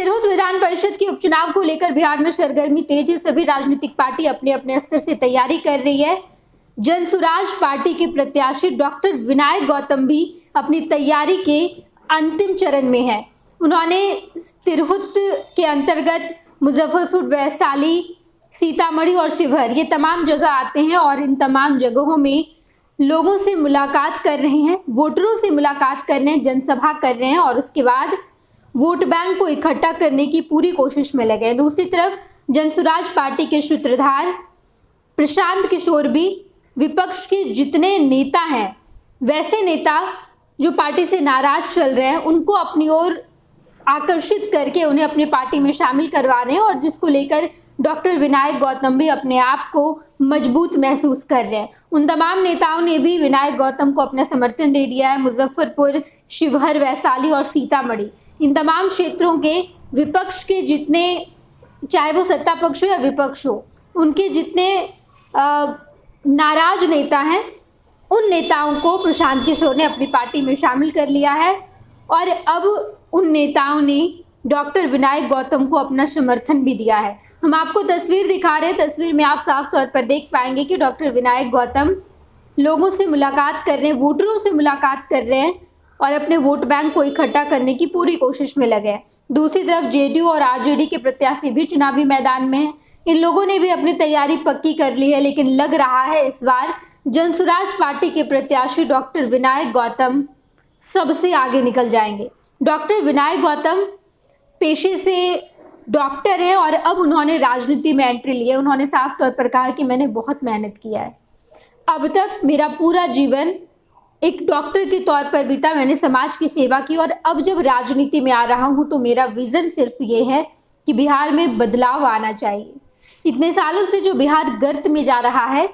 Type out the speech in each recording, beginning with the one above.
तिरहुत विधान परिषद के उपचुनाव को लेकर बिहार में सरगर्मी तेज है। सभी राजनीतिक पार्टी अपने अपने स्तर से तैयारी कर रही है। जनसुराज पार्टी के प्रत्याशी डॉक्टर विनायक गौतम भी अपनी तैयारी के अंतिम चरण में है। उन्होंने तिरहुत के अंतर्गत मुजफ्फरपुर, वैशाली, सीतामढ़ी और शिवहर ये तमाम जगह आते हैं और इन तमाम जगहों में लोगों से मुलाकात कर रहे हैं, वोटरों से मुलाकात कर रहे हैं, जनसभा कर रहे हैं और उसके बाद वोट बैंक को इकट्ठा करने की पूरी कोशिश में लगे हैं। दूसरी तरफ जनसुराज पार्टी के सूत्रधार प्रशांत किशोर भी विपक्ष के जितने नेता हैं, वैसे नेता जो पार्टी से नाराज चल रहे हैं, उनको अपनी ओर आकर्षित करके उन्हें अपनी पार्टी में शामिल करवा रहे हैं और जिसको लेकर डॉक्टर विनायक गौतम भी अपने आप को मजबूत महसूस कर रहे हैं। उन तमाम नेताओं ने भी विनायक गौतम को अपना समर्थन दे दिया है। मुजफ्फरपुर, शिवहर, वैशाली और सीतामढ़ी इन तमाम क्षेत्रों के विपक्ष के जितने, चाहे वो सत्ता पक्ष हो या विपक्ष हो, उनके जितने नाराज नेता हैं, उन नेताओं को प्रशांत किशोर ने अपनी पार्टी में शामिल कर लिया है और अब उन नेताओं ने डॉक्टर विनायक गौतम को अपना समर्थन भी दिया है। हम आपको तस्वीर दिखा रहे हैं। तस्वीर में आप साफ तौर पर देख पाएंगे कि डॉक्टर विनायक गौतम लोगों से मुलाकात कर रहे हैं, वोटरों से मुलाकात कर रहे हैं और अपने वोट बैंक को इकट्ठा करने की पूरी कोशिश में लगे हैं। दूसरी तरफ जेडीयू और आरजेडी के प्रत्याशी भी चुनावी मैदान में हैं। इन लोगों ने भी अपनी तैयारी पक्की कर ली है, लेकिन लग रहा है इस बार जनसुराज पार्टी के प्रत्याशी डॉक्टर विनायक गौतम सबसे आगे निकल जाएंगे। डॉक्टर विनायक गौतम पेशे से डॉक्टर हैं और अब उन्होंने राजनीति में एंट्री ली है। उन्होंने साफ तौर पर कहा कि मैंने बहुत मेहनत किया है, अब तक मेरा पूरा जीवन एक डॉक्टर के तौर पर बीता, मैंने समाज की सेवा की और अब जब राजनीति में आ रहा हूं तो मेरा विजन सिर्फ ये है कि बिहार में बदलाव आना चाहिए। इतने सालों से जो बिहार गर्त में जा रहा है,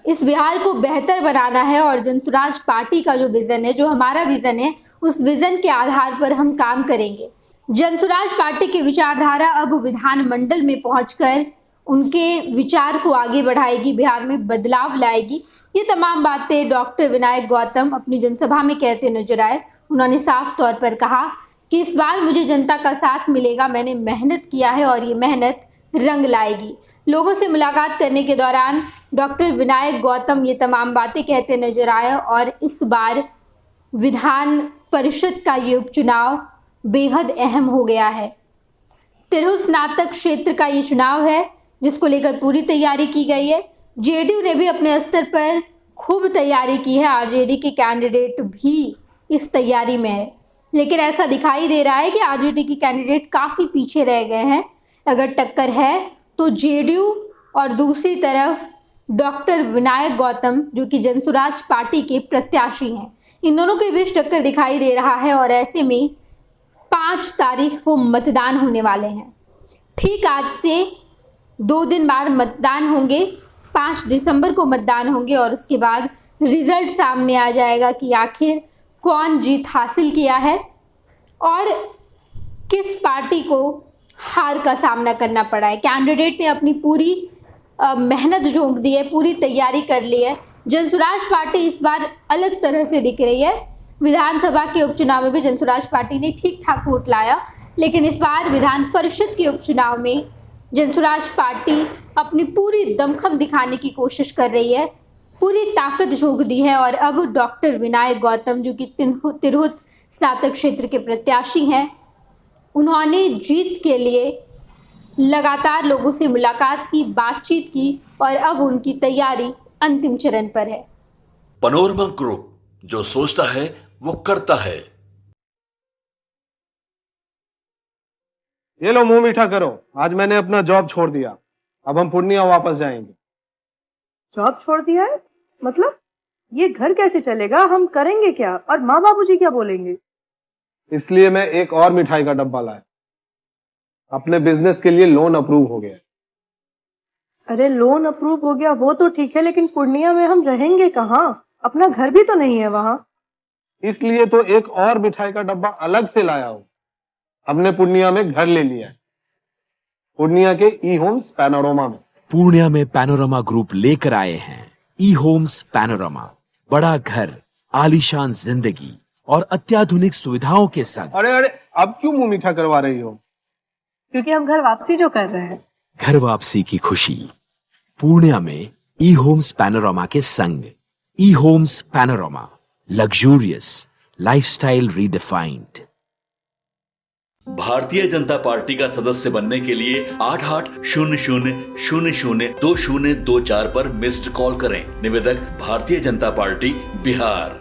इस बिहार को बेहतर बनाना है और जनसुराज पार्टी का जो विजन है, जो हमारा विजन है, उस विजन के आधार पर हम काम करेंगे। जनसुराज पार्टी की विचारधारा अब विधानमंडल में पहुंचकर उनके विचार को आगे बढ़ाएगी, बिहार में बदलाव लाएगी। ये तमाम बातें डॉक्टर विनायक गौतम अपनी जनसभा में कहते नजर आए। उन्होंने साफ तौर पर कहा कि इस बार मुझे जनता का साथ मिलेगा, मैंने मेहनत किया है और ये मेहनत रंग लाएगी। लोगों से मुलाकात करने के दौरान डॉक्टर विनायक गौतम ये तमाम बातें कहते नजर आए और इस बार विधान परिषद का ये उपचुनाव बेहद अहम हो गया है। तिरहुत स्नातक क्षेत्र का ये चुनाव है जिसको लेकर पूरी तैयारी की गई है। जेडीयू ने भी अपने स्तर पर खूब तैयारी की है, आरजेडी के कैंडिडेट भी इस तैयारी में है, लेकिन ऐसा दिखाई दे रहा है कि आरजेडी के कैंडिडेट काफ़ी पीछे रह गए हैं। अगर टक्कर है तो जेडीयू और दूसरी तरफ डॉक्टर विनायक गौतम जो कि जनसुराज पार्टी के प्रत्याशी हैं, इन दोनों के बीच टक्कर दिखाई दे रहा है और ऐसे में 5 तारीख को मतदान होने वाले हैं। ठीक आज से 2 दिन बाद मतदान होंगे, 5 दिसंबर को मतदान होंगे और उसके बाद रिजल्ट सामने आ जाएगा कि आखिर कौन जीत हासिल किया है और किस पार्टी को हार का सामना करना पड़ा है। कैंडिडेट ने अपनी पूरी मेहनत झोंक दी है, पूरी तैयारी कर ली है। जनसुराज पार्टी इस बार अलग तरह से दिख रही है। विधानसभा के उपचुनाव में भी जनसुराज पार्टी ने ठीक ठाक वोट लाया, लेकिन इस बार विधान परिषद के उपचुनाव में जनसुराज पार्टी अपनी पूरी दमखम दिखाने की कोशिश कर रही है, पूरी ताकत झोंक दी है और अब डॉक्टर विनायक गौतम जो कि तिरहुत स्नातक क्षेत्र के प्रत्याशी हैं, उन्होंने जीत के लिए लगातार लोगों से मुलाकात की, बातचीत की और अब उनकी तैयारी अंतिम चरण पर है। पैनोरमा ग्रुप, जो सोचता है वो करता है। ये लो, मुंह मीठा करो। आज मैंने अपना जॉब छोड़ दिया, अब हम पूर्णिया वापस जाएंगे। जॉब छोड़ दिया है? मतलब ये घर कैसे चलेगा? हम करेंगे क्या और माँ बाबूजी क्या बोलेंगे? इसलिए मैं एक और मिठाई का डब्बा लाया। अपने बिजनेस के लिए लोन अप्रूव हो गया। अरे लोन अप्रूव हो गया वो तो ठीक है, लेकिन पूर्णिया में हम रहेंगे कहाँ? अपना घर भी तो नहीं है वहाँ। इसलिए तो एक और मिठाई का डब्बा अलग से लाया हूँ। हमने पूर्णिया में घर ले लिया है, पूर्णिया के ई होम्स पैनोरमा में। पूर्णिया में पैनोरमा ग्रुप लेकर आए हैं ई होम्स पैनोरमा। बड़ा घर, आलीशान जिंदगी और अत्याधुनिक सुविधाओं के संग। अरे अब क्यों मुंह मीठा करवा रही हो? क्योंकि हम घर वापसी जो कर रहे हैं। घर वापसी की खुशी पूर्णिया में ई होम्स पैनोरामा के संग। ई homes panorama, luxurious lifestyle redefined. Bharatiya Janata party का सदस्य बनने के लिए 8800002024 पर मिस्ड कॉल करें। निवेदक भारतीय जनता पार्टी बिहार।